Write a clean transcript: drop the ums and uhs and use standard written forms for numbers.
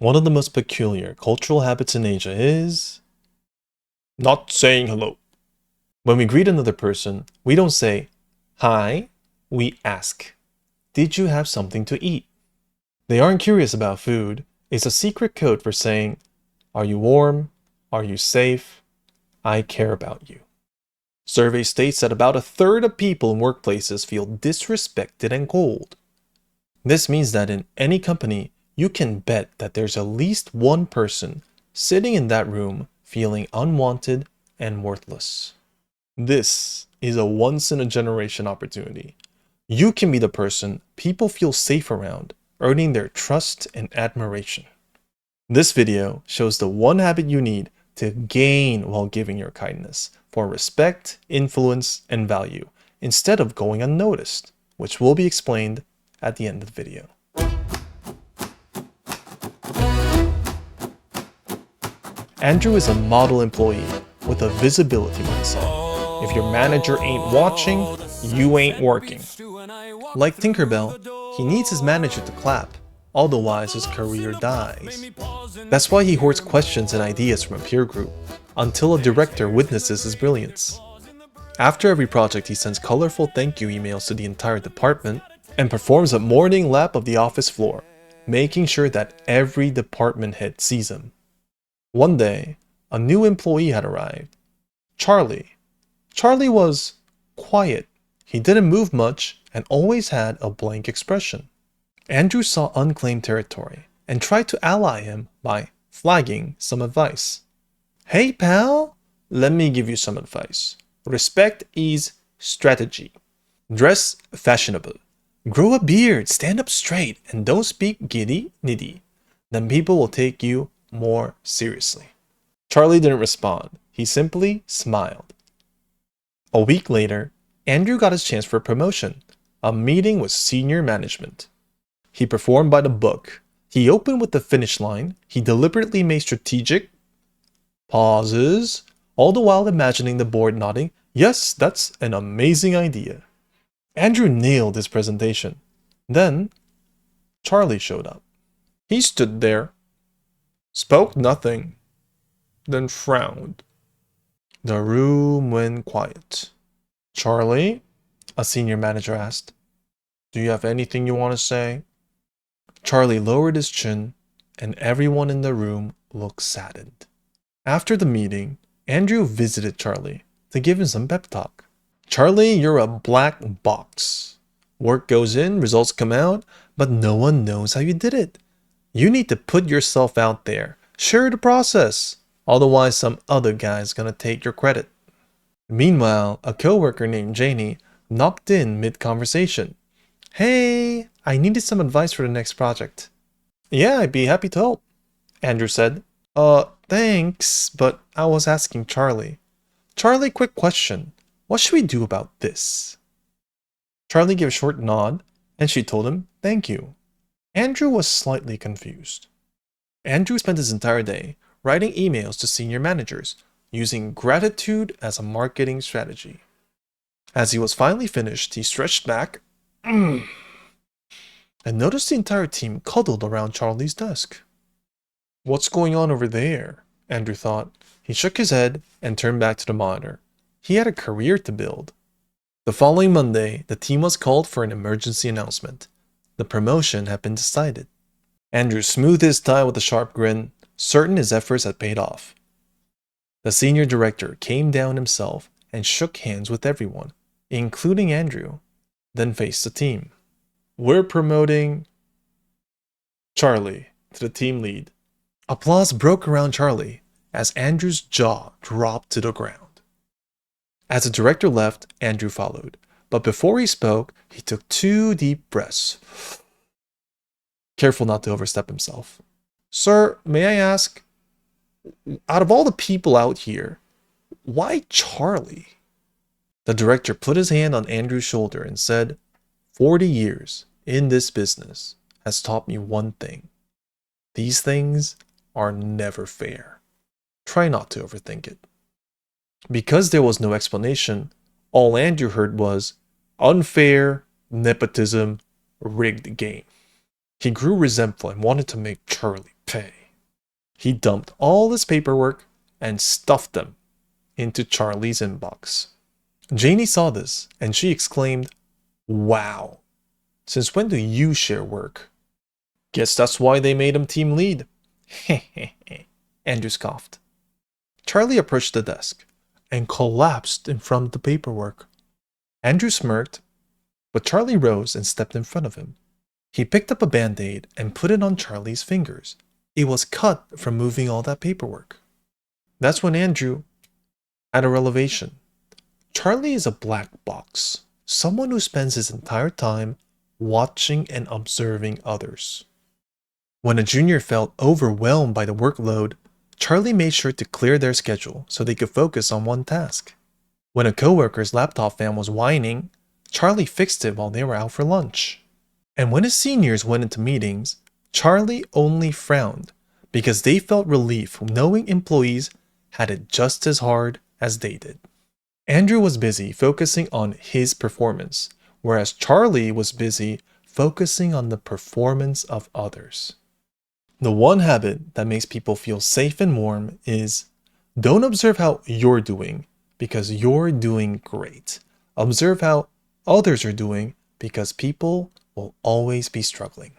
One of the most peculiar cultural habits in Asia is not saying hello. When we greet another person, we don't say hi, we ask, did you have something to eat? They aren't curious about food. It's a secret code for saying, are you warm? Are you safe? I care about you. Survey states that about a third of people in workplaces feel disrespected and cold. This means that in any company, you can bet that there's at least one person sitting in that room feeling unwanted and worthless. This is a once-in-a-generation opportunity. You can be the person people feel safe around, earning their trust and admiration. This video shows the one habit you need to gain while giving your kindness for respect, influence, and value, instead of going unnoticed, which will be explained at the end of the video. Andrew is a model employee with a visibility mindset. If your manager ain't watching, you ain't working. Like Tinkerbell, he needs his manager to clap, otherwise his career dies. That's why he hoards questions and ideas from a peer group, until a director witnesses his brilliance. After every project, he sends colorful thank you emails to the entire department and performs a morning lap of the office floor, making sure that every department head sees him. One day, a new employee had arrived. Charlie. Charlie was quiet. He didn't move much and always had a blank expression. Andrew saw unclaimed territory and tried to ally him by flagging some advice. Hey pal, let me give you some advice. Respect is strategy. Dress fashionable. Grow a beard, stand up straight, and don't speak giddy-niddy. Then people will take you more seriously. Charlie didn't respond. He simply smiled. A week later, Andrew got his chance for promotion, a meeting with senior management. He performed by the book. He opened with the finish line. He deliberately made strategic pauses, all the while imagining the board nodding, yes, that's an amazing idea. Andrew nailed his presentation. Then, Charlie showed up. He stood there, spoke nothing, then frowned. The room went quiet. Charlie, a senior manager asked, do you have anything you want to say? Charlie lowered his chin, and everyone in the room looked saddened. After the meeting, Andrew visited Charlie to give him some pep talk. Charlie, you're a black box. Work goes in, results come out, but no one knows how you did it. You need to put yourself out there, share the process. Otherwise, some other guy's gonna take your credit. Meanwhile, a coworker named Janie knocked in mid-conversation. Hey, I needed some advice for the next project. Yeah, I'd be happy to help, Andrew said. Thanks, but I was asking Charlie. Charlie, quick question. What should we do about this? Charlie gave a short nod, and she told him, thank you. Andrew was slightly confused. Andrew spent his entire day writing emails to senior managers, using gratitude as a marketing strategy. As he was finally finished, he stretched back and noticed the entire team cuddled around Charlie's desk. What's going on over there? Andrew thought. He shook his head and turned back to the monitor. He had a career to build. The following Monday, the team was called for an emergency announcement. The promotion had been decided. Andrew smoothed his tie with a sharp grin, certain his efforts had paid off. The senior director came down himself and shook hands with everyone, including Andrew, then faced the team. We're promoting Charlie to the team lead. Applause broke around Charlie as Andrew's jaw dropped to the ground. As the director left, Andrew followed, but before he spoke, he took 2 deep breaths. Careful not to overstep himself. Sir, may I ask, out of all the people out here, why Charlie? The director put his hand on Andrew's shoulder and said, 40 years in this business has taught me one thing. These things are never fair. Try not to overthink it. Because there was no explanation, all Andrew heard was unfair, nepotism, rigged game. He grew resentful and wanted to make Charlie Okay. He dumped all his paperwork and stuffed them into Charlie's inbox. Janie saw this and she exclaimed, "Wow, since when do you share work?" "Guess that's why they made him team lead." Andrew scoffed. Charlie approached the desk and collapsed in front of the paperwork. Andrew smirked, but Charlie rose and stepped in front of him. He picked up a band-aid and put it on Charlie's fingers. It was cut from moving all that paperwork. That's when Andrew had a revelation. Charlie is a black box, someone who spends his entire time watching and observing others. When a junior felt overwhelmed by the workload, Charlie made sure to clear their schedule so they could focus on one task. When a coworker's laptop fan was whining, Charlie fixed it while they were out for lunch. And when his seniors went into meetings, Charlie only frowned because they felt relief knowing employees had it just as hard as they did. Andrew was busy focusing on his performance, whereas Charlie was busy focusing on the performance of others. The one habit that makes people feel safe and warm is don't observe how you're doing because you're doing great. Observe how others are doing because people will always be struggling.